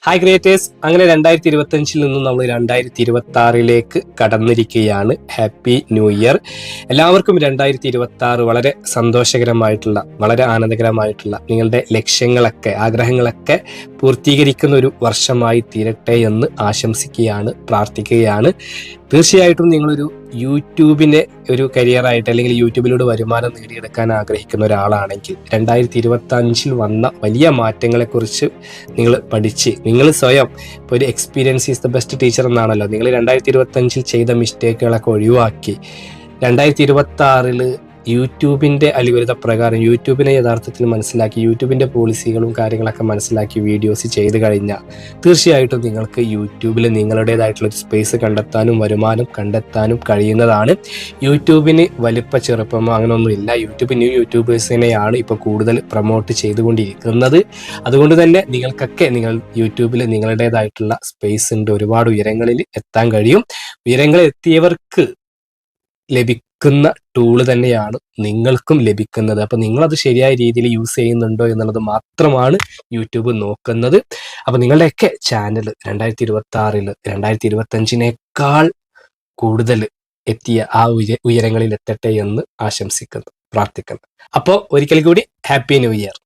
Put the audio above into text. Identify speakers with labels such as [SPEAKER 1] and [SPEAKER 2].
[SPEAKER 1] Hi creators, അങ്ങനെ 2025 നിന്നും നമ്മൾ 2026 കടന്നിരിക്കുകയാണ്. Happy new year. എല്ലാവർക്കും 2026 വളരെ സന്തോഷകരമായിട്ടുള്ള, വളരെ ആനന്ദകരമായിട്ടുള്ള നിങ്ങളുടെ ലക്ഷ്യങ്ങളൊക്കെ, ആഗ്രഹങ്ങളൊക്കെ പൂർത്തീകരിക്കുന്ന ഒരു വർഷമായി തീരട്ടെ എന്ന് ആശംസിക്കുകയാണ്, പ്രാർത്ഥിക്കുകയാണ്. തീർച്ചയായിട്ടും നിങ്ങളൊരു യൂട്യൂബിനെ ഒരു കരിയറായിട്ട് അല്ലെങ്കിൽ യൂട്യൂബിലൂടെ വരുമാനം നേടിയെടുക്കാൻ ആഗ്രഹിക്കുന്ന ഒരാളാണെങ്കിൽ 2025 വന്ന വലിയ മാറ്റങ്ങളെക്കുറിച്ച് നിങ്ങൾ പഠിച്ച് നിങ്ങൾ സ്വയം ഇപ്പോൾ ഒരു experience is the best teacher എന്നാണല്ലോ. നിങ്ങൾ 2025 ചെയ്ത മിസ്റ്റേക്കുകളൊക്കെ ഒഴിവാക്കി 2026 യൂട്യൂബിൻ്റെ അലിവരുത പ്രകാരം യൂട്യൂബിനെ യഥാർത്ഥത്തിൽ മനസ്സിലാക്കി, യൂട്യൂബിൻ്റെ പോളിസികളും കാര്യങ്ങളൊക്കെ മനസ്സിലാക്കി വീഡിയോസ് ചെയ്ത് കഴിഞ്ഞാൽ തീർച്ചയായിട്ടും നിങ്ങൾക്ക് യൂട്യൂബിൽ നിങ്ങളുടേതായിട്ടുള്ളൊരു സ്പേസ് കണ്ടെത്താനും വരുമാനം കണ്ടെത്താനും കഴിയുന്നതാണ്. യൂട്യൂബിന് വലിപ്പ ചെറുപ്പമോ അങ്ങനെയൊന്നുമില്ല. യൂട്യൂബ് ന്യൂ യൂട്യൂബേഴ്സിനെയാണ് ഇപ്പോൾ കൂടുതൽ പ്രൊമോട്ട് ചെയ്തുകൊണ്ടിരിക്കുന്നത്. അതുകൊണ്ട് തന്നെ നിങ്ങൾക്കൊക്കെ യൂട്യൂബിൽ നിങ്ങളുടേതായിട്ടുള്ള സ്പേസ് ഉണ്ട്. ഒരുപാട് ഉയരങ്ങളിൽ എത്താൻ കഴിയും. ഉയരങ്ങളിൽ എത്തിയവർക്ക് ലഭിക്കുന്ന ടൂള് തന്നെയാണ് നിങ്ങൾക്കും ലഭിക്കുന്നത്. അപ്പം നിങ്ങളത് ശരിയായ രീതിയിൽ യൂസ് ചെയ്യുന്നുണ്ടോ എന്നുള്ളത് മാത്രമാണ് യൂട്യൂബ് നോക്കുന്നത്. അപ്പം നിങ്ങളുടെയൊക്കെ ചാനൽ 2026 2025 കൂടുതൽ എത്തിയ ആ ഉയരങ്ങളിൽ എത്തട്ടെ എന്ന് ആശംസിക്കുന്നു, പ്രാർത്ഥിക്കുന്നു. അപ്പോൾ ഒരിക്കൽ കൂടി ഹാപ്പി ന്യൂ ഇയർ.